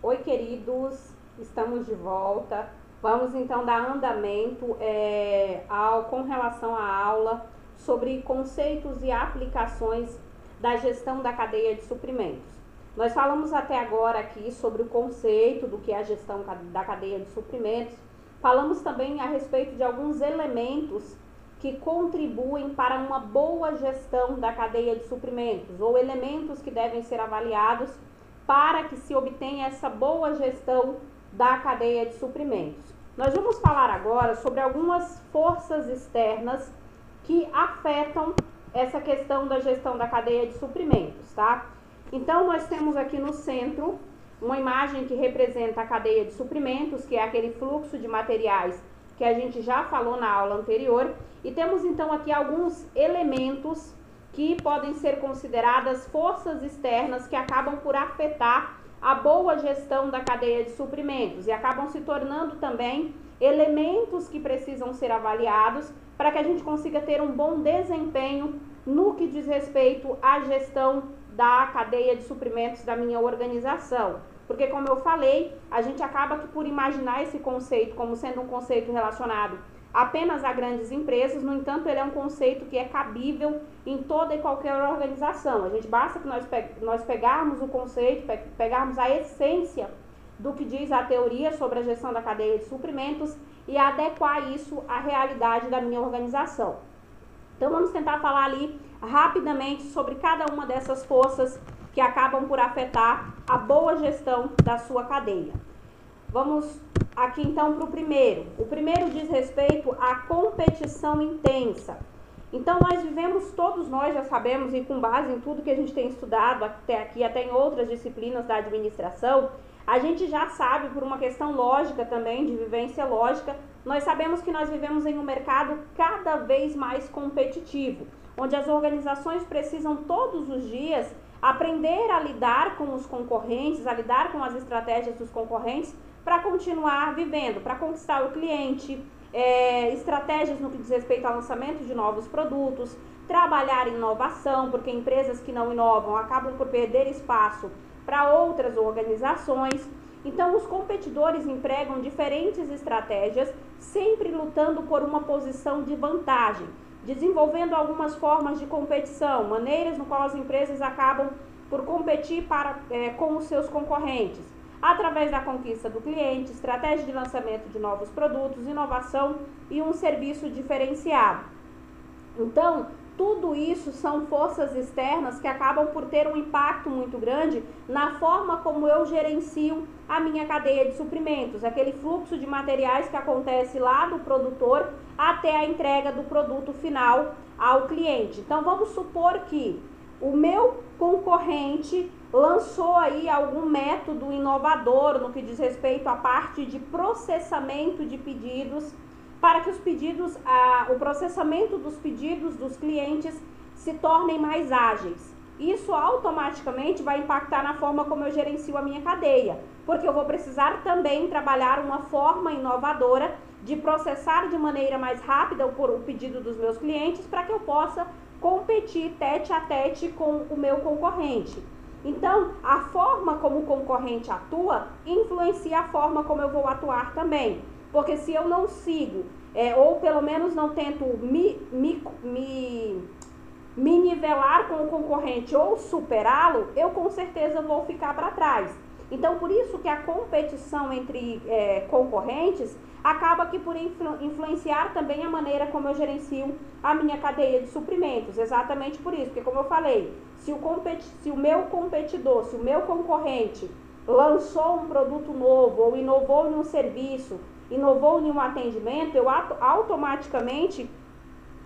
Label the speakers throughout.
Speaker 1: Oi, queridos, estamos de volta. Vamos então dar andamento com relação à aula sobre conceitos e aplicações da gestão da cadeia de suprimentos. Nós falamos até agora aqui sobre o conceito do que é a gestão da cadeia de suprimentos. Falamos também a respeito de alguns elementos que contribuem para uma boa gestão da cadeia de suprimentos, ou elementos que devem ser avaliados para que se obtenha essa boa gestão da cadeia de suprimentos. Nós vamos falar agora sobre algumas forças externas que afetam essa questão da gestão da cadeia de suprimentos, tá? Então, nós temos aqui no centro uma imagem que representa a cadeia de suprimentos, que é aquele fluxo de materiais que a gente já falou na aula anterior, e temos então aqui alguns elementos que podem ser consideradas forças externas que acabam por afetar a boa gestão da cadeia de suprimentos e acabam se tornando também elementos que precisam ser avaliados para que a gente consiga ter um bom desempenho no que diz respeito à gestão da cadeia de suprimentos da minha organização. Porque, como eu falei, a gente acaba que por imaginar esse conceito como sendo um conceito relacionado apenas a grandes empresas, no entanto, ele é um conceito que é cabível em toda e qualquer organização. A gente basta que nós pegarmos o conceito, pegarmos a essência do que diz a teoria sobre a gestão da cadeia de suprimentos e adequar isso à realidade da minha organização. Então, vamos tentar falar ali rapidamente sobre cada uma dessas forças que acabam por afetar a boa gestão da sua cadeia. Vamos aqui então para o primeiro. O primeiro diz respeito à competição intensa. Então, todos nós já sabemos, e com base em tudo que a gente tem estudado até aqui, até em outras disciplinas da administração, a gente já sabe, por uma questão lógica também, de vivência lógica, nós sabemos que nós vivemos em um mercado cada vez mais competitivo, onde as organizações precisam todos os dias aprender a lidar com os concorrentes, a lidar com as estratégias dos concorrentes para continuar vivendo, para conquistar o cliente, estratégias no que diz respeito ao lançamento de novos produtos, trabalhar em inovação, porque empresas que não inovam acabam por perder espaço para outras organizações. Então, os competidores empregam diferentes estratégias, sempre lutando por uma posição de vantagem, desenvolvendo algumas formas de competição, maneiras no qual as empresas acabam por competir com os seus concorrentes, através da conquista do cliente, estratégia de lançamento de novos produtos, inovação e um serviço diferenciado. Então, tudo isso são forças externas que acabam por ter um impacto muito grande na forma como eu gerencio a minha cadeia de suprimentos, aquele fluxo de materiais que acontece lá do produtor até a entrega do produto final ao cliente. Então, vamos supor que o meu concorrente lançou aí algum método inovador no que diz respeito à parte de processamento de pedidos, para que o processamento dos pedidos dos clientes se tornem mais ágeis. Isso automaticamente vai impactar na forma como eu gerencio a minha cadeia, porque eu vou precisar também trabalhar uma forma inovadora de processar de maneira mais rápida o pedido dos meus clientes para que eu possa competir tete a tete com o meu concorrente. Então, a forma como o concorrente atua influencia a forma como eu vou atuar também. Porque se eu não sigo, ou pelo menos não tento me nivelar com o concorrente ou superá-lo, eu com certeza vou ficar para trás. Então, por isso que a competição entre concorrentes acaba que por influenciar também a maneira como eu gerencio a minha cadeia de suprimentos. Exatamente por isso, porque como eu falei, se o meu competidor, se o meu concorrente lançou um produto novo ou inovou em um serviço, inovou em um atendimento, eu automaticamente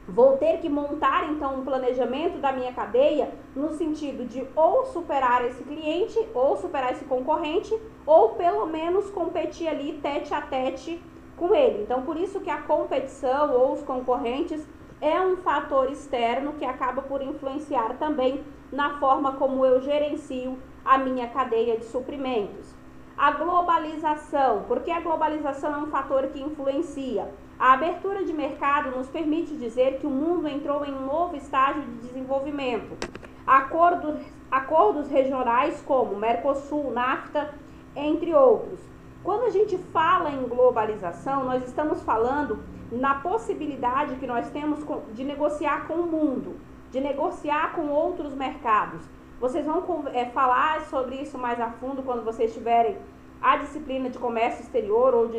Speaker 1: vou ter que montar então um planejamento da minha cadeia no sentido de ou superar esse cliente, ou superar esse concorrente, ou pelo menos competir ali tete a tete com ele. Então, por isso que a competição ou os concorrentes é um fator externo que acaba por influenciar também na forma como eu gerencio a minha cadeia de suprimentos. A globalização, porque a globalização é um fator que influencia. A abertura de mercado nos permite dizer que o mundo entrou em um novo estágio de desenvolvimento. Acordos regionais como Mercosul, NAFTA, entre outros. Quando a gente fala em globalização, nós estamos falando na possibilidade que nós temos de negociar com o mundo, de negociar com outros mercados. Vocês vão falar sobre isso mais a fundo quando vocês tiverem a disciplina de comércio exterior ou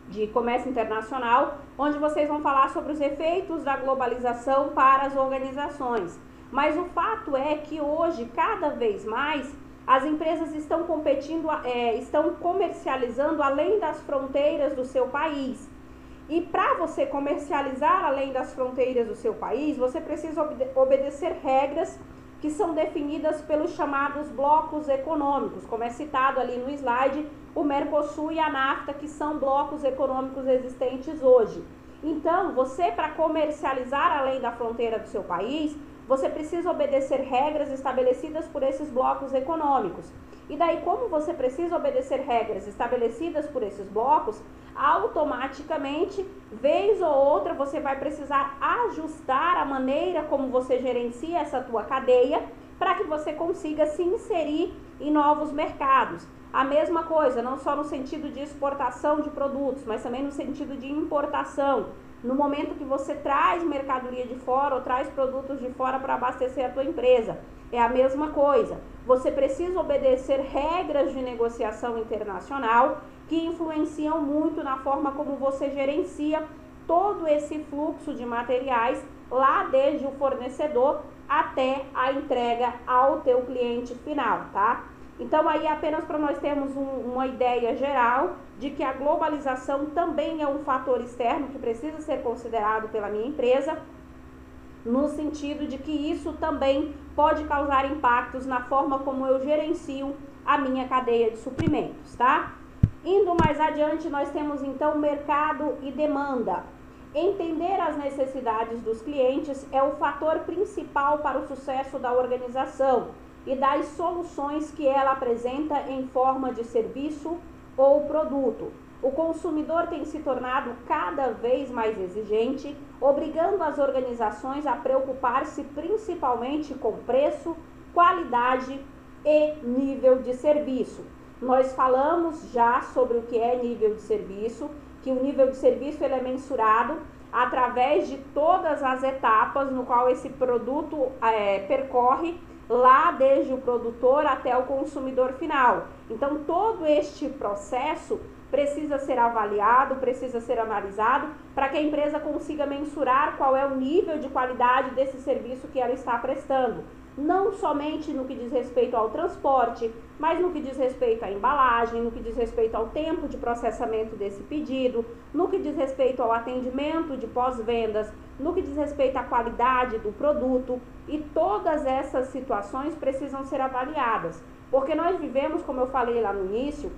Speaker 1: de comércio internacional, onde vocês vão falar sobre os efeitos da globalização para as organizações. Mas o fato é que hoje, cada vez mais, as empresas estão competindo, estão comercializando além das fronteiras do seu país. E para você comercializar além das fronteiras do seu país, você precisa obedecer regras que são definidas pelos chamados blocos econômicos, como é citado ali no slide, o Mercosul e a NAFTA, que são blocos econômicos existentes hoje. Então, você, para comercializar além da fronteira do seu país, você precisa obedecer regras estabelecidas por esses blocos econômicos. E daí, como você precisa obedecer regras estabelecidas por esses blocos, automaticamente, vez ou outra, você vai precisar ajustar a maneira como você gerencia essa tua cadeia para que você consiga se inserir em novos mercados. A mesma coisa, não só no sentido de exportação de produtos, mas também no sentido de importação. No momento que você traz mercadoria de fora ou traz produtos de fora para abastecer a tua empresa, é a mesma coisa. Você precisa obedecer regras de negociação internacional que influenciam muito na forma como você gerencia todo esse fluxo de materiais, lá desde o fornecedor até a entrega ao teu cliente final, tá? Então, aí apenas para nós termos uma ideia geral de que a globalização também é um fator externo que precisa ser considerado pela minha empresa, no sentido de que isso também pode causar impactos na forma como eu gerencio a minha cadeia de suprimentos, tá? Indo mais adiante, nós temos então mercado e demanda. Entender as necessidades dos clientes é o fator principal para o sucesso da organização e das soluções que ela apresenta em forma de serviço ou produto. O consumidor tem se tornado cada vez mais exigente, obrigando as organizações a preocupar-se principalmente com preço, qualidade e nível de serviço. Nós falamos já sobre o que é nível de serviço, que o nível de serviço ele é mensurado através de todas as etapas no qual esse produto percorre, lá desde o produtor até o consumidor final. Então, todo este processo precisa ser avaliado, precisa ser analisado, para que a empresa consiga mensurar qual é o nível de qualidade desse serviço que ela está prestando. Não somente no que diz respeito ao transporte, mas no que diz respeito à embalagem, no que diz respeito ao tempo de processamento desse pedido, no que diz respeito ao atendimento de pós-vendas, no que diz respeito à qualidade do produto, e todas essas situações precisam ser avaliadas, porque nós vivemos, como eu falei lá no início,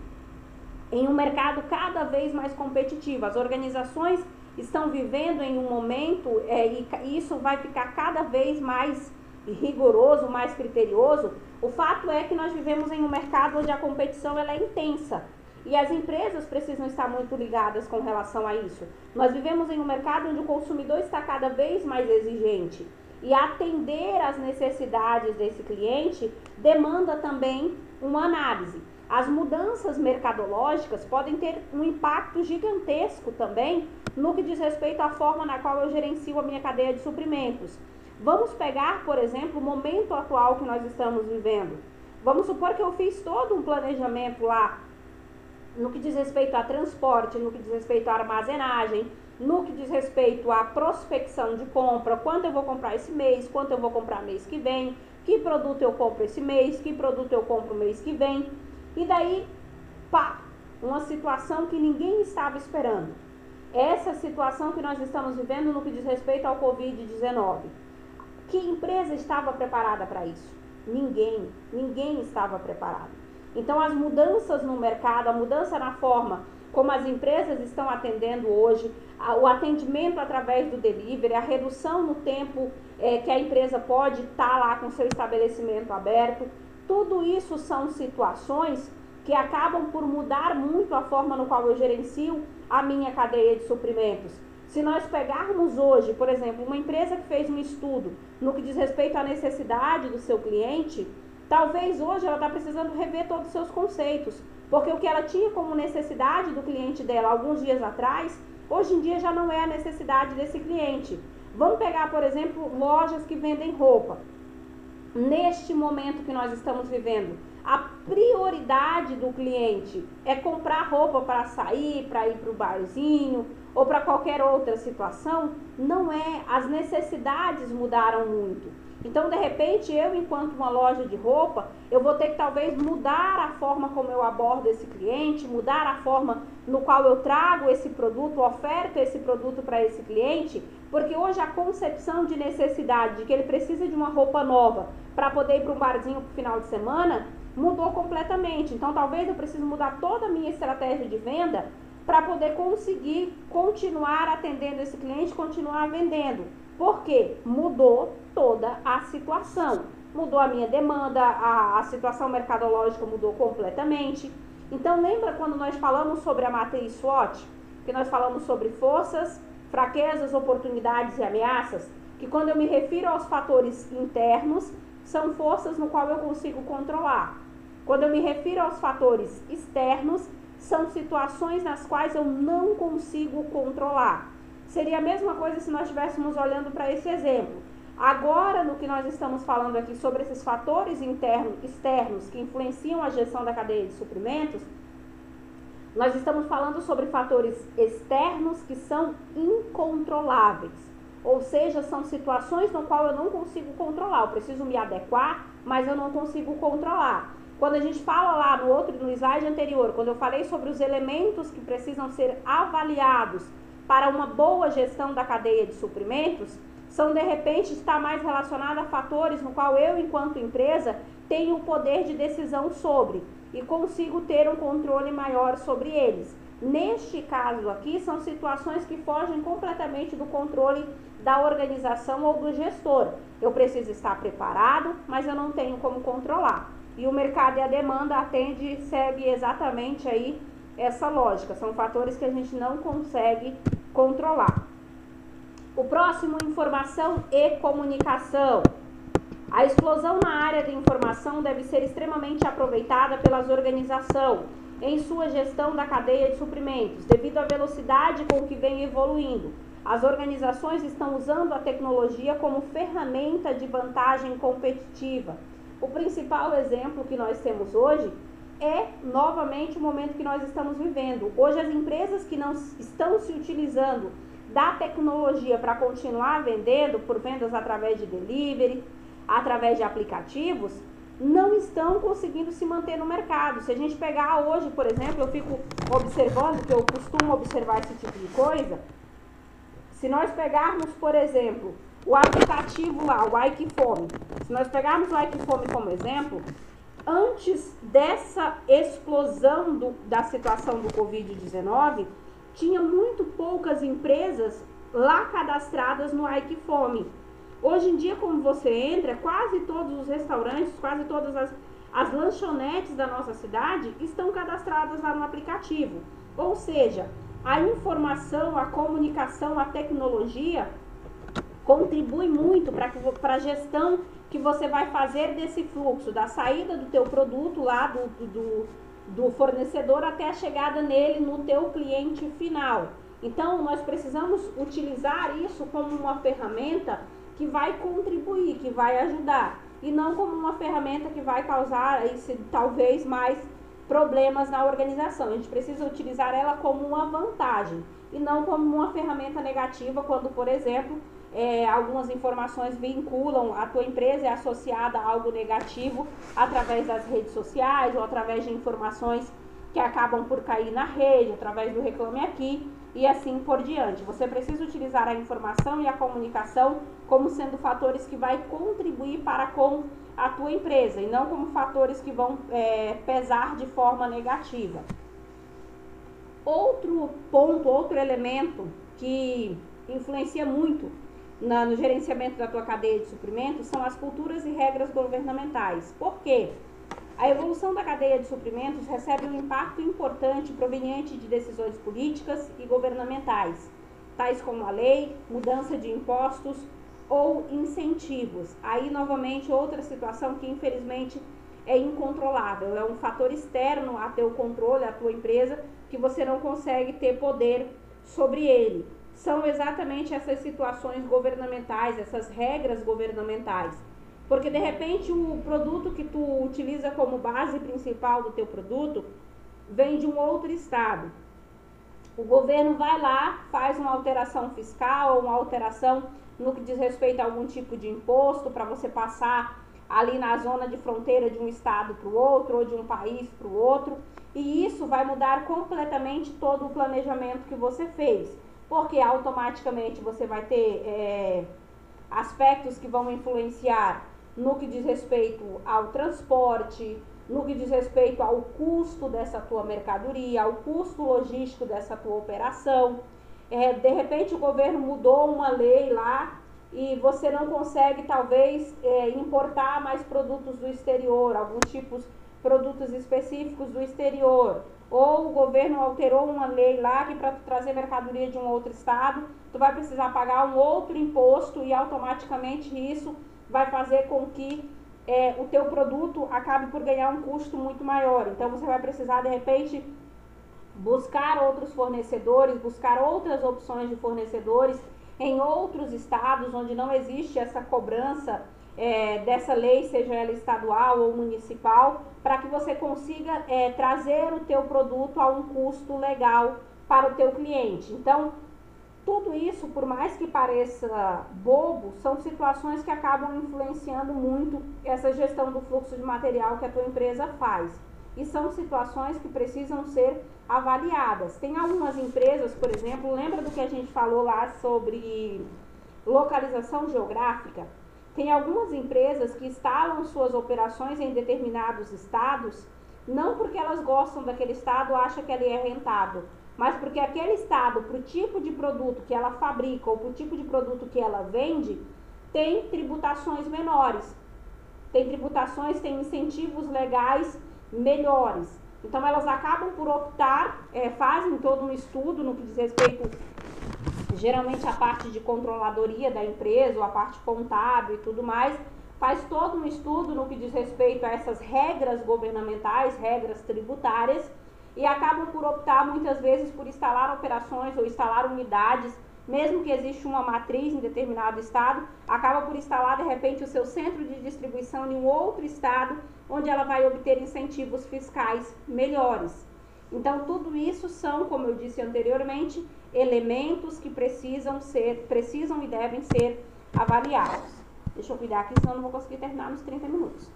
Speaker 1: em um mercado cada vez mais competitivo. As organizações estão vivendo em um momento, e isso vai ficar cada vez mais rigoroso, mais criterioso. O fato é que nós vivemos em um mercado onde a competição ela é intensa e as empresas precisam estar muito ligadas com relação a isso. Nós vivemos em um mercado onde o consumidor está cada vez mais exigente e atender às necessidades desse cliente demanda também uma análise. As mudanças mercadológicas podem ter um impacto gigantesco também no que diz respeito à forma na qual eu gerencio a minha cadeia de suprimentos. Vamos pegar, por exemplo, o momento atual que nós estamos vivendo. Vamos supor que eu fiz todo um planejamento lá no que diz respeito a transporte, no que diz respeito à armazenagem, no que diz respeito à prospecção de compra, quanto eu vou comprar esse mês, quanto eu vou comprar mês que vem, que produto eu compro esse mês, que produto eu compro mês que vem. E daí, pá, uma situação que ninguém estava esperando. Essa situação que nós estamos vivendo no que diz respeito ao Covid-19. Que empresa estava preparada para isso? Ninguém estava preparado. Então, as mudanças no mercado, a mudança na forma como as empresas estão atendendo hoje, o atendimento através do delivery, a redução no tempo que a empresa pode estar lá com seu estabelecimento aberto, tudo isso são situações que acabam por mudar muito a forma no qual eu gerencio a minha cadeia de suprimentos. Se nós pegarmos hoje, por exemplo, uma empresa que fez um estudo no que diz respeito à necessidade do seu cliente, Talvez hoje ela está precisando rever todos os seus conceitos, porque o que ela tinha como necessidade do cliente dela alguns dias atrás, hoje em dia já não é a necessidade desse cliente. Vamos pegar, por exemplo, lojas que vendem roupa. Neste momento que nós estamos vivendo, a prioridade do cliente é comprar roupa para sair, para ir para o barzinho ou para qualquer outra situação? Não é, as necessidades mudaram muito. Então, de repente, eu, enquanto uma loja de roupa, eu vou ter que talvez mudar a forma como eu abordo esse cliente, mudar a forma no qual eu trago esse produto, oferto esse produto para esse cliente, porque hoje a concepção de necessidade de que ele precisa de uma roupa nova para poder ir para um barzinho pro final de semana mudou completamente. Então, talvez eu precise mudar toda a minha estratégia de venda para poder conseguir continuar atendendo esse cliente, continuar vendendo. Por quê? Mudou toda a situação. Mudou a minha demanda, a situação mercadológica mudou completamente. Então, lembra quando nós falamos sobre a matriz SWOT? Que nós falamos sobre forças, fraquezas, oportunidades e ameaças? Que quando eu me refiro aos fatores internos, são forças no qual eu consigo controlar. Quando eu me refiro aos fatores externos, são situações nas quais eu não consigo controlar. Seria a mesma coisa se nós estivéssemos olhando para esse exemplo. Agora, no que nós estamos falando aqui sobre esses fatores externos que influenciam a gestão da cadeia de suprimentos, nós estamos falando sobre fatores externos que são incontroláveis. Ou seja, são situações no qual eu não consigo controlar. Eu preciso me adequar, mas eu não consigo controlar. Quando a gente fala lá no slide anterior, quando eu falei sobre os elementos que precisam ser avaliados para uma boa gestão da cadeia de suprimentos, são de repente está mais relacionado a fatores no qual eu, enquanto empresa, tenho o poder de decisão sobre e consigo ter um controle maior sobre eles. Neste caso aqui, são situações que fogem completamente do controle da organização ou do gestor. Eu preciso estar preparado, mas eu não tenho como controlar. E o mercado e a demanda segue exatamente aí essa lógica. São fatores que a gente não consegue controlar. O próximo, informação e comunicação. A explosão na área de informação deve ser extremamente aproveitada pelas organizações em sua gestão da cadeia de suprimentos, devido à velocidade com que vem evoluindo. As organizações estão usando a tecnologia como ferramenta de vantagem competitiva. O principal exemplo que nós temos hoje é, novamente, o momento que nós estamos vivendo. Hoje, as empresas que não estão se utilizando da tecnologia para continuar vendendo, por vendas através de delivery, através de aplicativos, não estão conseguindo se manter no mercado. Se a gente pegar hoje, por exemplo, eu fico observando, que eu costumo observar esse tipo de coisa, se nós pegarmos, por exemplo, o aplicativo lá, o Aikifome, se nós pegarmos o Aikifome como exemplo, antes dessa explosão da situação do Covid-19, tinha muito poucas empresas lá cadastradas no Aikifome. Hoje em dia, como você entra, quase todos os restaurantes, quase todas as lanchonetes da nossa cidade estão cadastradas lá no aplicativo. Ou seja, a informação, a comunicação, a tecnologia contribui muito para a gestão que você vai fazer desse fluxo, da saída do teu produto lá do fornecedor até a chegada nele no teu cliente final. Então, nós precisamos utilizar isso como uma ferramenta que vai contribuir, que vai ajudar, e não como uma ferramenta que vai causar talvez mais problemas na organização. A gente precisa utilizar ela como uma vantagem e não como uma ferramenta negativa, quando, por exemplo, algumas informações vinculam a tua empresa, é associada a algo negativo através das redes sociais ou através de informações que acabam por cair na rede, através do Reclame Aqui e assim por diante. Você precisa utilizar a informação e a comunicação como sendo fatores que vai contribuir para com a tua empresa e não como fatores que vão pesar de forma negativa. Outro ponto, outro elemento que influencia muito no gerenciamento da tua cadeia de suprimentos são as culturas e regras governamentais. Por quê? A evolução da cadeia de suprimentos recebe um impacto importante proveniente de decisões políticas e governamentais, tais como a lei, mudança de impostos ou incentivos. Aí, novamente, outra situação que, infelizmente, é incontrolável, é um fator externo a teu controle, a tua empresa, que você não consegue ter poder sobre ele. São exatamente essas situações governamentais, essas regras governamentais. Porque de repente o produto que tu utiliza como base principal do teu produto vem de um outro estado. O governo vai lá, faz uma alteração fiscal, uma alteração no que diz respeito a algum tipo de imposto para você passar ali na zona de fronteira de um estado para o outro ou de um país para o outro, e isso vai mudar completamente todo o planejamento que você fez, porque automaticamente você vai ter aspectos que vão influenciar no que diz respeito ao transporte, no que diz respeito ao custo dessa tua mercadoria, ao custo logístico dessa tua operação. De repente o governo mudou uma lei lá e você não consegue talvez importar mais produtos do exterior, alguns tipos produtos específicos do exterior, ou o governo alterou uma lei lá que para trazer mercadoria de um outro estado, tu vai precisar pagar um outro imposto e automaticamente isso vai fazer com que o teu produto acabe por ganhar um custo muito maior. Então você vai precisar de repente buscar outros fornecedores, buscar outras opções de fornecedores em outros estados onde não existe essa cobrança dessa lei, seja ela estadual ou municipal, para que você consiga trazer o teu produto a um custo legal para o teu cliente. Então, tudo isso, por mais que pareça bobo, são situações que acabam influenciando muito essa gestão do fluxo de material que a tua empresa faz. E são situações que precisam ser avaliadas. Tem algumas empresas, por exemplo, lembra do que a gente falou lá sobre localização geográfica? Tem algumas empresas que instalam suas operações em determinados estados, não porque elas gostam daquele estado ou acham que ele é rentável, mas porque aquele estado, para o tipo de produto que ela fabrica ou para o tipo de produto que ela vende, tem tributações menores, tem tributações, tem incentivos legais melhores. Então elas acabam por optar, fazem todo um estudo no que diz respeito, geralmente a parte de controladoria da empresa, ou a parte contábil e tudo mais, faz todo um estudo no que diz respeito a essas regras governamentais, regras tributárias, e acabam por optar muitas vezes por instalar operações ou instalar unidades, mesmo que exista uma matriz em determinado estado, acaba por instalar de repente o seu centro de distribuição em um outro estado, onde ela vai obter incentivos fiscais melhores. Então tudo isso são, como eu disse anteriormente, elementos que precisam e devem ser avaliados. Deixa eu cuidar aqui, senão eu não vou conseguir terminar nos 30 minutos.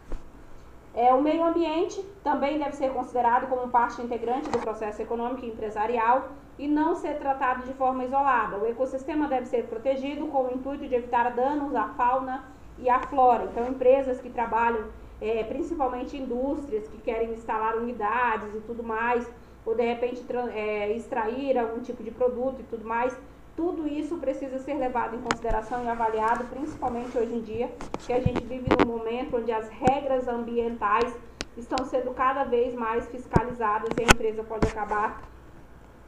Speaker 1: O meio ambiente também deve ser considerado como parte integrante do processo econômico e empresarial e não ser tratado de forma isolada. O ecossistema deve ser protegido com o intuito de evitar danos à fauna e à flora. Então, empresas que trabalham, principalmente indústrias que querem instalar unidades e tudo mais, ou de repente extrair algum tipo de produto e tudo mais, tudo isso precisa ser levado em consideração e avaliado, principalmente hoje em dia, que a gente vive num momento onde as regras ambientais estão sendo cada vez mais fiscalizadas e a empresa pode acabar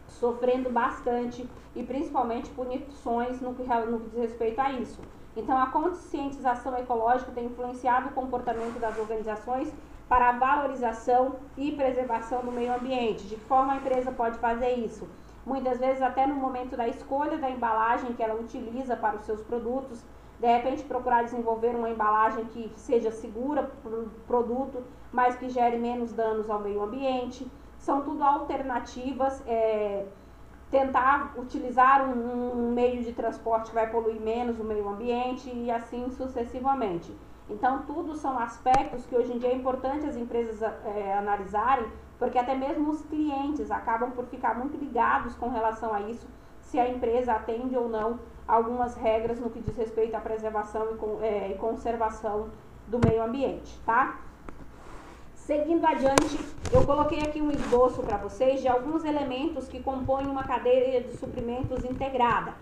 Speaker 1: sofrendo bastante e principalmente punições no que diz respeito a isso. Então, a conscientização ecológica tem influenciado o comportamento das organizações para a valorização e preservação do meio ambiente. De que forma a empresa pode fazer isso? Muitas vezes até no momento da escolha da embalagem que ela utiliza para os seus produtos, de repente procurar desenvolver uma embalagem que seja segura para o produto, mas que gere menos danos ao meio ambiente. São tudo alternativas, tentar utilizar um meio de transporte que vai poluir menos o meio ambiente e assim sucessivamente. Então tudo são aspectos que hoje em dia é importante as empresas analisarem, porque até mesmo os clientes acabam por ficar muito ligados com relação a isso, se a empresa atende ou não algumas regras no que diz respeito à preservação e conservação do meio ambiente, tá? Seguindo adiante, eu coloquei aqui um esboço para vocês de alguns elementos que compõem uma cadeia de suprimentos integrada.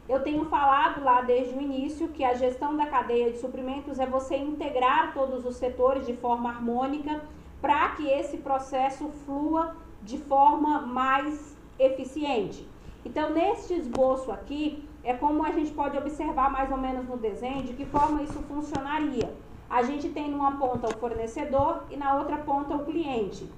Speaker 1: Eu tenho falado lá desde o início que a gestão da cadeia de suprimentos é você integrar todos os setores de forma harmônica para que esse processo flua de forma mais eficiente. Então, neste esboço aqui, é como a gente pode observar mais ou menos no desenho de que forma isso funcionaria. a gente tem numa ponta o fornecedor e na outra ponta o cliente.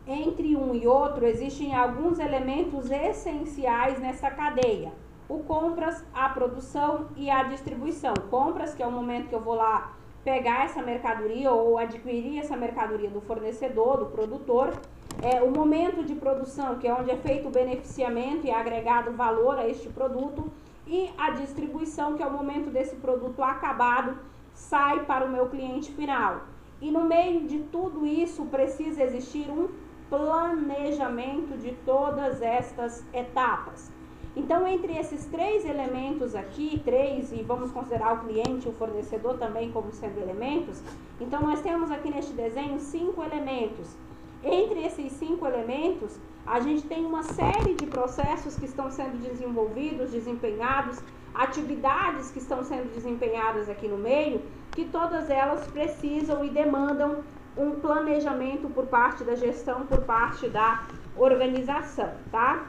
Speaker 1: Entre um e outro existem alguns elementos essenciais nessa cadeia. O compras, a produção e a distribuição. Compras, que é o momento que eu vou lá pegar essa mercadoria ou adquirir essa mercadoria do fornecedor, do produtor. O momento de produção, que é onde é feito o beneficiamento e agregado valor a este produto. E a distribuição, que é o momento desse produto acabado, sai para o meu cliente final. E no meio de tudo isso precisa existir um planejamento de todas estas etapas. Então, entre esses três elementos aqui, e vamos considerar o cliente e o fornecedor também como sendo elementos, então nós temos aqui neste desenho 5 elementos. Entre esses 5 elementos, a gente tem uma série de processos que estão sendo desenvolvidos, desempenhados, atividades que estão sendo desempenhadas aqui no meio, que todas elas precisam e demandam um planejamento por parte da gestão, por parte da organização, tá?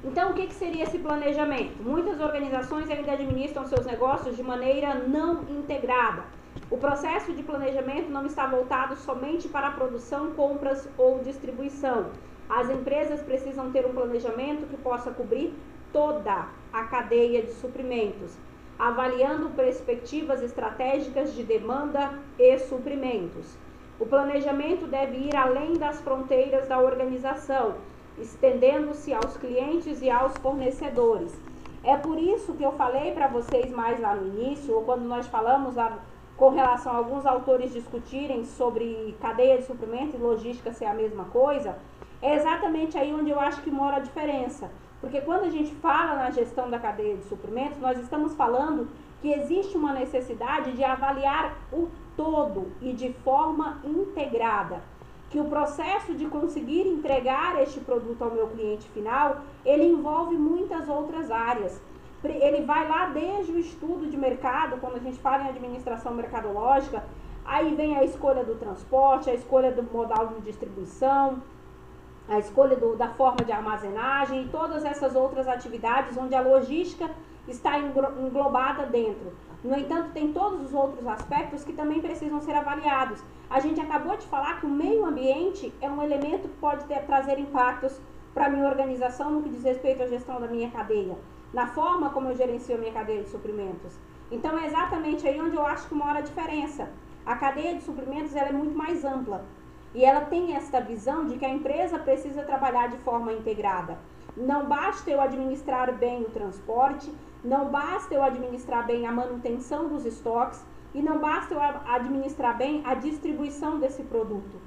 Speaker 1: Então, o que seria esse planejamento? Muitas organizações ainda administram seus negócios de maneira não integrada. O processo de planejamento não está voltado somente para a produção, compras ou distribuição. As empresas precisam ter um planejamento que possa cobrir toda a cadeia de suprimentos, avaliando perspectivas estratégicas de demanda e suprimentos. O planejamento deve ir além das fronteiras da organização, estendendo-se aos clientes e aos fornecedores. É por isso que eu falei para vocês mais lá no início, ou quando nós falamos lá com relação a alguns autores discutirem sobre cadeia de suprimentos e logística ser a mesma coisa, é exatamente aí onde eu acho que mora a diferença. Porque quando a gente fala na gestão da cadeia de suprimentos, nós estamos falando que existe uma necessidade de avaliar o todo e de forma integrada. Que o processo de conseguir entregar este produto ao meu cliente final, ele envolve muitas outras áreas. Ele vai lá desde o estudo de mercado, quando a gente fala em administração mercadológica, aí vem a escolha do transporte, a escolha do modal de distribuição, a escolha da forma de armazenagem e todas essas outras atividades onde a logística está englobada dentro. No entanto, tem todos os outros aspectos que também precisam ser avaliados. A gente acabou de falar que o meio ambiente é um elemento que pode trazer impactos para a minha organização no que diz respeito à gestão da minha cadeia, na forma como eu gerencio a minha cadeia de suprimentos. Então, é exatamente aí onde eu acho que mora a diferença. A cadeia de suprimentos ela é muito mais ampla. E ela tem esta visão de que a empresa precisa trabalhar de forma integrada. Não basta eu administrar bem o transporte, não basta eu administrar bem a manutenção dos estoques e não basta eu administrar bem a distribuição desse produto,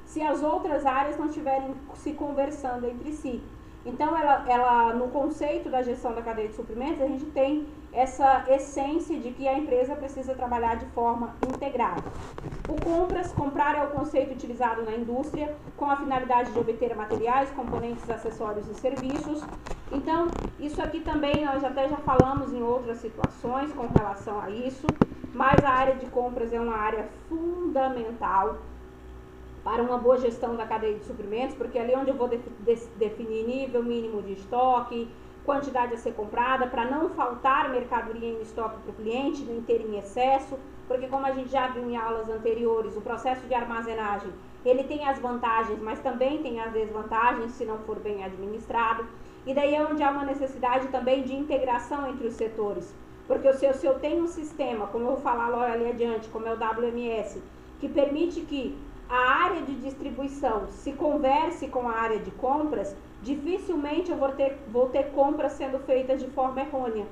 Speaker 1: se as outras áreas não estiverem se conversando entre si. Então, ela no conceito da gestão da cadeia de suprimentos, a gente tem essa essência de que a empresa precisa trabalhar de forma integrada. O comprar é o conceito utilizado na indústria com a finalidade de obter materiais, componentes, acessórios e serviços. Então, isso aqui também nós até já falamos em outras situações com relação a isso, mas a área de compras é uma área fundamental para uma boa gestão da cadeia de suprimentos, porque ali é onde eu vou definir nível mínimo de estoque, quantidade a ser comprada, para não faltar mercadoria em estoque para o cliente, nem ter em excesso, porque como a gente já viu em aulas anteriores, o processo de armazenagem, ele tem as vantagens, mas também tem as desvantagens se não for bem administrado, e daí é onde há uma necessidade também de integração entre os setores, porque se eu tenho um sistema, como eu vou falar logo ali adiante, como é o WMS, que permite que a área de distribuição se converse com a área de compras, dificilmente eu vou ter compras sendo feitas de forma errônea.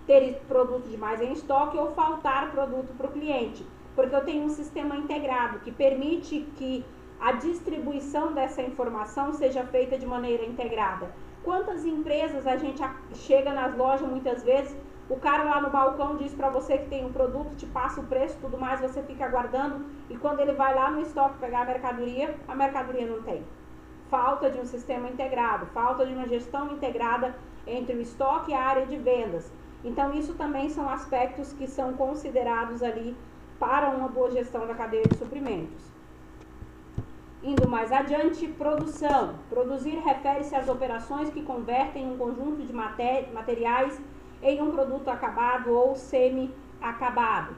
Speaker 1: Ter produto demais em estoque ou faltar produto para o cliente. Porque eu tenho um sistema integrado que permite que a distribuição dessa informação seja feita de maneira integrada. Quantas empresas a gente chega nas lojas muitas vezes, o cara lá no balcão diz para você que tem um produto, te passa o preço, tudo mais, você fica aguardando e quando ele vai lá no estoque pegar a mercadoria não tem. Falta de um sistema integrado, falta de uma gestão integrada entre o estoque e a área de vendas. Então, isso também são aspectos que são considerados ali para uma boa gestão da cadeia de suprimentos. Indo mais adiante, produção. Produzir refere-se às operações que convertem um conjunto de materiais em um produto acabado ou acabado.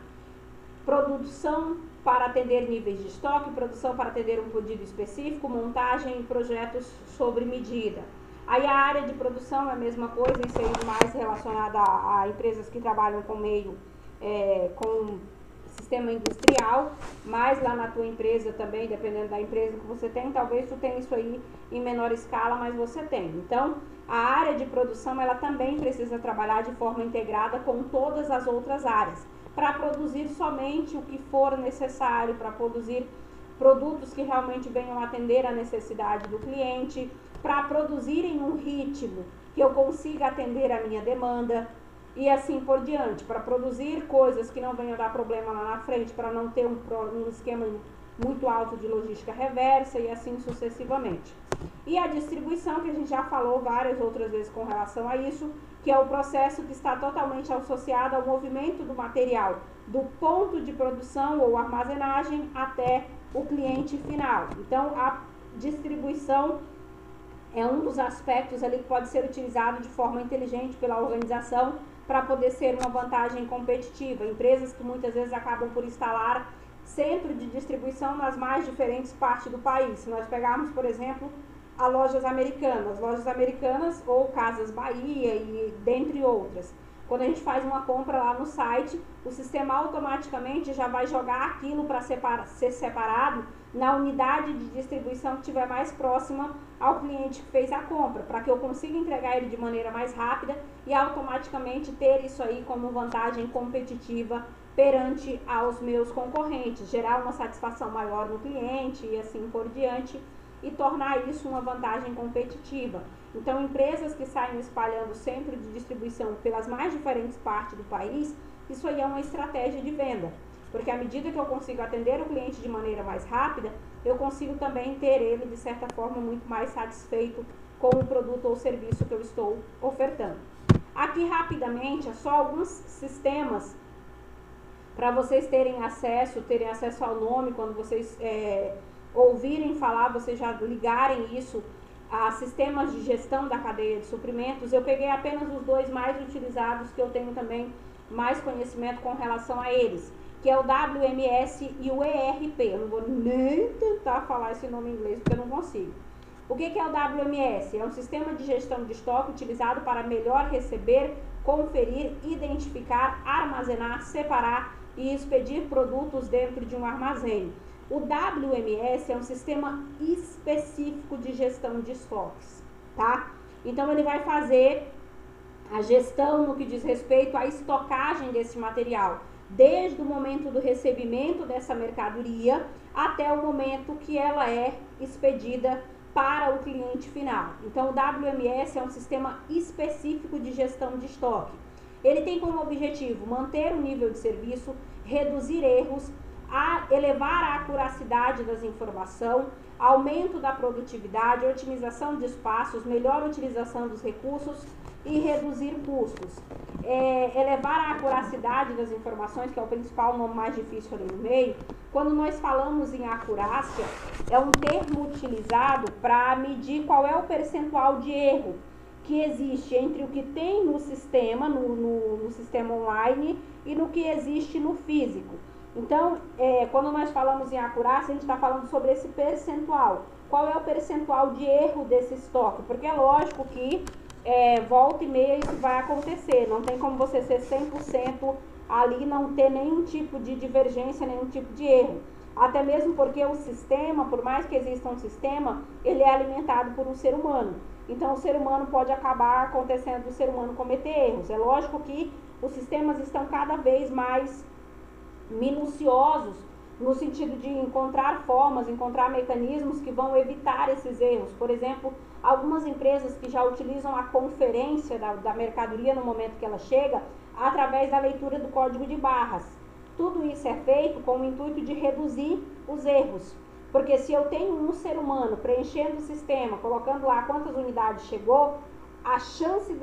Speaker 1: Produção para atender níveis de estoque, produção para atender um pedido específico, montagem e projetos sobre medida. Aí a área de produção é a mesma coisa, isso aí mais relacionada a empresas que trabalham com meio, com sistema industrial, mas lá na tua empresa também, dependendo da empresa que você tem, talvez tu tenha isso aí em menor escala, mas você tem. Então, a área de produção, ela também precisa trabalhar de forma integrada com todas as outras áreas, para produzir somente o que for necessário, para produzir produtos que realmente venham atender a necessidade do cliente, para produzir em um ritmo que eu consiga atender a minha demanda e assim por diante, para produzir coisas que não venham dar problema lá na frente, para não ter um esquema muito alto de logística reversa e assim sucessivamente. E a distribuição, que a gente já falou várias outras vezes com relação a isso, que é o processo que está totalmente associado ao movimento do material do ponto de produção ou armazenagem até o cliente final. Então, a distribuição é um dos aspectos ali que pode ser utilizado de forma inteligente pela organização para poder ser uma vantagem competitiva. Empresas que muitas vezes acabam por instalar centro de distribuição nas mais diferentes partes do país. Se nós pegarmos, por exemplo, as lojas americanas ou Casas Bahia e dentre outras. Quando a gente faz uma compra lá no site, o sistema automaticamente já vai jogar aquilo para ser separado na unidade de distribuição que estiver mais próxima ao cliente que fez a compra, para que eu consiga entregar ele de maneira mais rápida e automaticamente ter isso aí como vantagem competitiva perante aos meus concorrentes, gerar uma satisfação maior no cliente e assim por diante, e tornar isso uma vantagem competitiva. Então, empresas que saem espalhando centro de distribuição pelas mais diferentes partes do país, isso aí é uma estratégia de venda, porque à medida que eu consigo atender o cliente de maneira mais rápida, eu consigo também ter ele, de certa forma, muito mais satisfeito com o produto ou serviço que eu estou ofertando. Aqui, rapidamente, é só alguns sistemas para vocês terem acesso ao nome, quando vocês ouvirem falar, vocês já ligarem isso a sistemas de gestão da cadeia de suprimentos. Eu peguei apenas os dois mais utilizados, que eu tenho também mais conhecimento com relação a eles, que é o WMS e o ERP. Eu não vou nem tentar falar esse nome em inglês, porque eu não consigo. O que é o WMS? É um sistema de gestão de estoque utilizado para melhor receber, conferir, identificar, armazenar, separar e expedir produtos dentro de um armazém. O WMS é um sistema específico de gestão de estoques, tá? Então, ele vai fazer a gestão no que diz respeito à estocagem desse material, desde o momento do recebimento dessa mercadoria até o momento que ela é expedida para o cliente final. Então, o WMS é um sistema específico de gestão de estoque. Ele tem como objetivo manter o nível de serviço, reduzir erros, elevar a acuracidade das informações, aumento da produtividade, otimização de espaços, melhor utilização dos recursos e reduzir custos. Elevar a acuracidade das informações, que é o principal nome mais difícil ali no meio. Quando nós falamos em acurácia, é um termo utilizado para medir qual é o percentual de erro que existe entre o que tem no sistema, no sistema online, e no que existe no físico. Então, quando nós falamos em acurácia, a gente está falando sobre esse percentual. Qual é o percentual de erro desse estoque? Porque é lógico que volta e meia isso vai acontecer. Não tem como você ser 100% ali, não ter nenhum tipo de divergência, nenhum tipo de erro. Até mesmo porque o sistema, por mais que exista um sistema, ele é alimentado por um ser humano. Então, o ser humano pode acabar acontecendo do ser humano cometer erros. É lógico que os sistemas estão cada vez mais minuciosos no sentido de encontrar formas, encontrar mecanismos que vão evitar esses erros. Por exemplo, algumas empresas que já utilizam a conferência da mercadoria no momento que ela chega, através da leitura do código de barras. Tudo isso é feito com o intuito de reduzir os erros. Porque se eu tenho um ser humano preenchendo o sistema, colocando lá quantas unidades chegou, a chance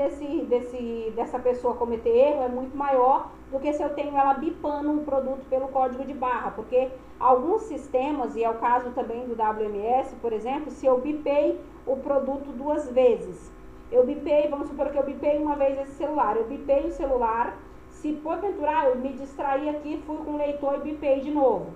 Speaker 1: dessa pessoa cometer erro é muito maior do que se eu tenho ela bipando um produto pelo código de barra. Porque alguns sistemas, e é o caso também do WMS, por exemplo, se eu bipei o produto duas vezes, vamos supor que eu bipei uma vez esse celular, eu bipei o celular, Se porventura eu me distrair aqui, fui com o leitor e bipei de novo,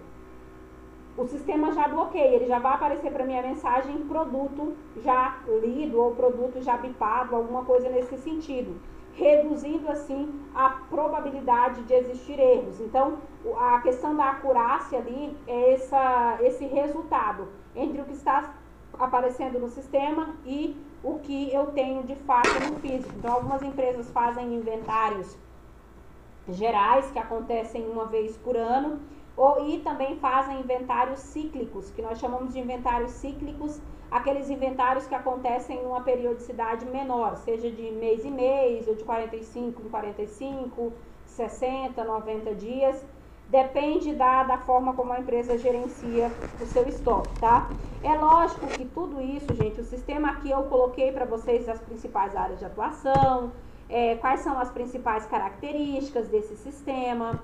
Speaker 1: o sistema já bloqueia, ele já vai aparecer para mim a mensagem produto já lido ou produto já bipado, alguma coisa nesse sentido, reduzindo assim a probabilidade de existir erros. Então, a questão da acurácia ali é esse resultado entre o que está aparecendo no sistema e o que eu tenho de fato no físico. Então, algumas empresas fazem inventários gerais que acontecem uma vez por ano, e também fazem inventários cíclicos, que nós chamamos de inventários cíclicos, aqueles inventários que acontecem em uma periodicidade menor, seja de mês em mês, ou de 45 em 45, 60, 90 dias, depende da forma como a empresa gerencia o seu estoque, tá? É lógico que tudo isso, gente, o sistema aqui eu coloquei para vocês as principais áreas de atuação, quais são as principais características desse sistema,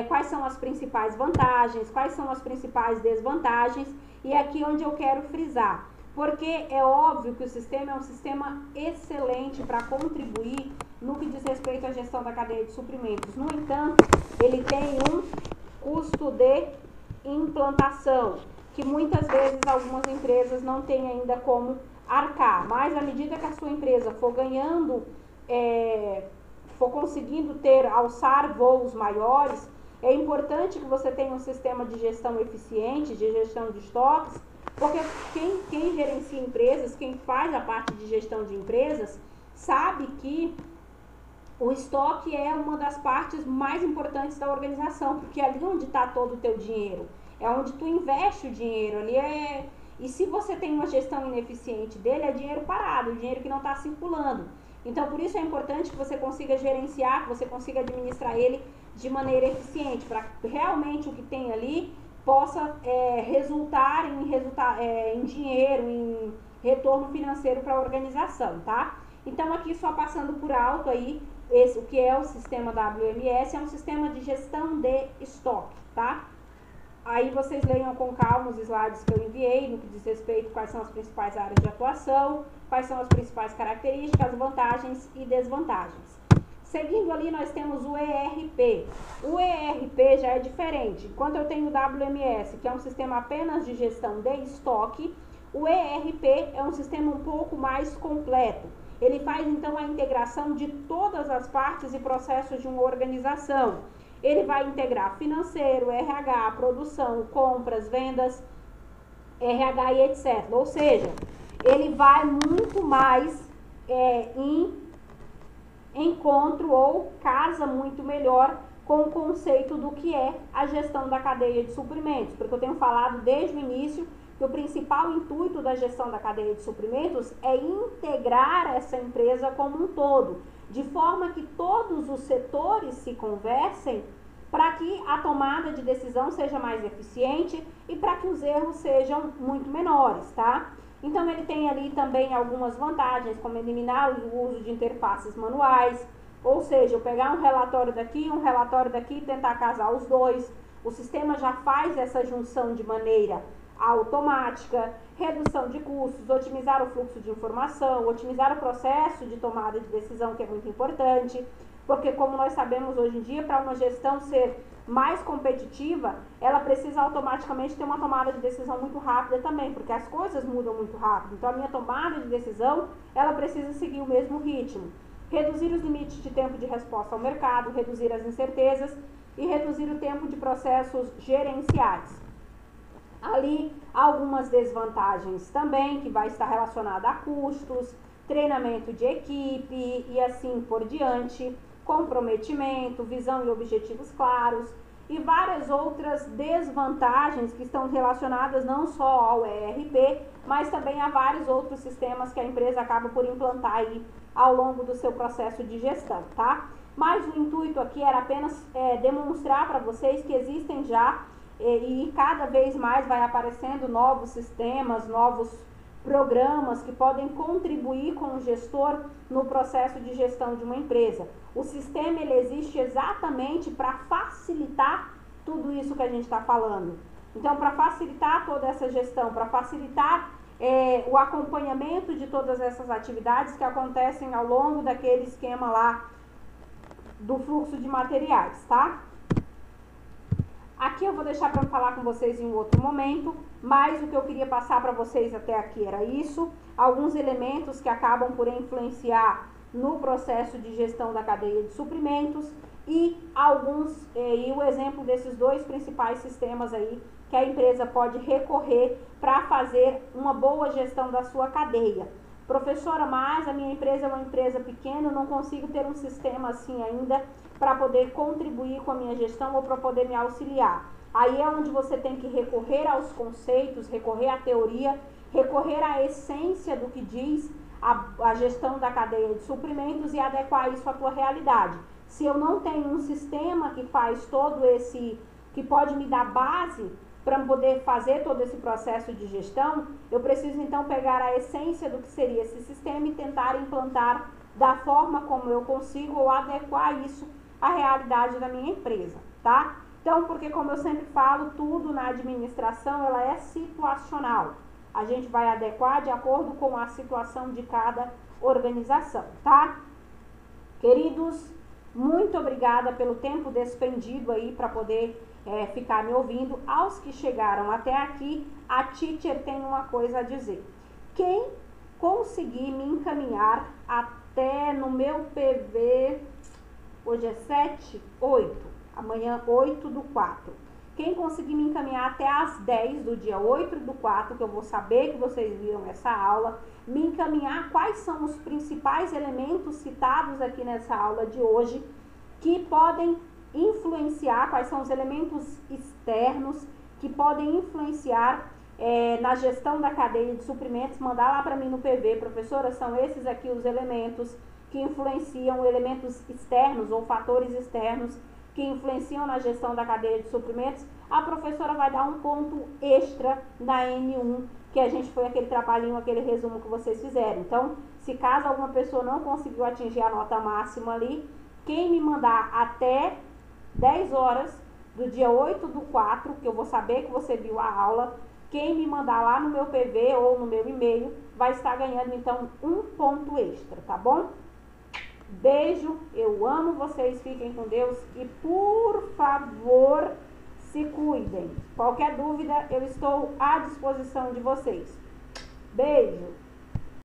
Speaker 1: quais são as principais vantagens, quais são as principais desvantagens, e aqui onde eu quero frisar, porque é óbvio que o sistema é um sistema excelente para contribuir no que diz respeito à gestão da cadeia de suprimentos. No entanto, ele tem um custo de implantação, que muitas vezes algumas empresas não têm ainda como arcar, mas à medida que a sua empresa for ganhando, for conseguindo alçar voos maiores, é importante que você tenha um sistema de gestão eficiente, de gestão de estoques, porque quem gerencia empresas, quem faz a parte de gestão de empresas, sabe que o estoque é uma das partes mais importantes da organização, porque é ali onde está todo o teu dinheiro, é onde tu investe o dinheiro, e se você tem uma gestão ineficiente dele, é dinheiro parado, dinheiro que não está circulando. Então, por isso é importante que você consiga gerenciar, que você consiga administrar ele de maneira eficiente, para que realmente o que tem ali possa resultar em dinheiro, em retorno financeiro para a organização, tá? Então, aqui só passando por alto aí, o que é o sistema WMS, é um sistema de gestão de estoque, tá? Aí vocês leiam com calma os slides que eu enviei, no que diz respeito quais são as principais áreas de atuação, quais são as principais características, vantagens e desvantagens. Seguindo ali, nós temos o ERP. O ERP já é diferente. Enquanto eu tenho o WMS, que é um sistema apenas de gestão de estoque, o ERP é um sistema um pouco mais completo. Ele faz, então, a integração de todas as partes e processos de uma organização. Ele vai integrar financeiro, RH, produção, compras, vendas, RH e etc. Ou seja, ele vai muito mais em encontro ou casa muito melhor com o conceito do que é a gestão da cadeia de suprimentos, porque eu tenho falado desde o início que o principal intuito da gestão da cadeia de suprimentos é integrar essa empresa como um todo, de forma que todos os setores se conversem para que a tomada de decisão seja mais eficiente e para que os erros sejam muito menores, tá? Então, ele tem ali também algumas vantagens, como eliminar o uso de interfaces manuais, ou seja, eu pegar um relatório daqui e tentar casar os dois. O sistema já faz essa junção de maneira automática, redução de custos, otimizar o fluxo de informação, otimizar o processo de tomada de decisão, que é muito importante, porque como nós sabemos hoje em dia, para uma gestão ser mais competitiva, ela precisa automaticamente ter uma tomada de decisão muito rápida também, porque as coisas mudam muito rápido. Então, a minha tomada de decisão, ela precisa seguir o mesmo ritmo. Reduzir os limites de tempo de resposta ao mercado, reduzir as incertezas e reduzir o tempo de processos gerenciais. Ali, algumas desvantagens também, que vai estar relacionada a custos, treinamento de equipe e assim por diante, comprometimento, visão e objetivos claros e várias outras desvantagens que estão relacionadas não só ao ERP, mas também a vários outros sistemas que a empresa acaba por implantar aí ao longo do seu processo de gestão, tá? Mas o intuito aqui era apenas demonstrar para vocês que existem já e cada vez mais vai aparecendo novos sistemas, novos programas que podem contribuir com o gestor no processo de gestão de uma empresa. O sistema ele existe exatamente para facilitar tudo isso que a gente está falando. Então, para facilitar toda essa gestão, para facilitar o acompanhamento de todas essas atividades que acontecem ao longo daquele esquema lá do fluxo de materiais, tá? Aqui eu vou deixar para falar com vocês em um outro momento, mas o que eu queria passar para vocês até aqui era isso. Alguns elementos que acabam por influenciar no processo de gestão da cadeia de suprimentos e e o exemplo desses dois principais sistemas aí que a empresa pode recorrer para fazer uma boa gestão da sua cadeia. Professora, mas a minha empresa é uma empresa pequena, eu não consigo ter um sistema assim ainda para poder contribuir com a minha gestão ou para poder me auxiliar. Aí é onde você tem que recorrer aos conceitos, recorrer à teoria, recorrer à essência do que diz a gestão da cadeia de suprimentos e adequar isso à tua realidade. Se eu não tenho um sistema que faz que pode me dar base para poder fazer todo esse processo de gestão, eu preciso então pegar a essência do que seria esse sistema e tentar implantar da forma como eu consigo ou adequar isso à realidade da minha empresa, tá? Então, porque como eu sempre falo, tudo na administração ela é situacional. A gente vai adequar de acordo com a situação de cada organização, tá? Queridos, muito obrigada pelo tempo despendido aí para poder ficar me ouvindo. Aos que chegaram até aqui, a teacher tem uma coisa a dizer. Quem conseguir me encaminhar até no meu PV, hoje é 7, 8, amanhã 8/4. Quem conseguir me encaminhar até às 10 do dia 8/4, que eu vou saber que vocês viram essa aula, me encaminhar quais são os principais elementos citados aqui nessa aula de hoje, que podem influenciar, quais são os elementos externos que podem influenciar na gestão da cadeia de suprimentos, mandar lá para mim no PV, professora, são esses aqui os elementos que influenciam, elementos externos ou fatores externos que influenciam na gestão da cadeia de suprimentos. A professora vai dar um ponto extra na N1, que a gente foi aquele trabalhinho, aquele resumo que vocês fizeram. Então, se caso alguma pessoa não conseguiu atingir a nota máxima ali, quem me mandar até 10 horas do dia 8/4, que eu vou saber que você viu a aula, quem me mandar lá no meu PV ou no meu e-mail vai estar ganhando então um ponto extra, tá bom? Beijo, eu amo vocês, fiquem com Deus e por favor se cuidem. Qualquer dúvida eu estou à disposição de vocês. Beijo!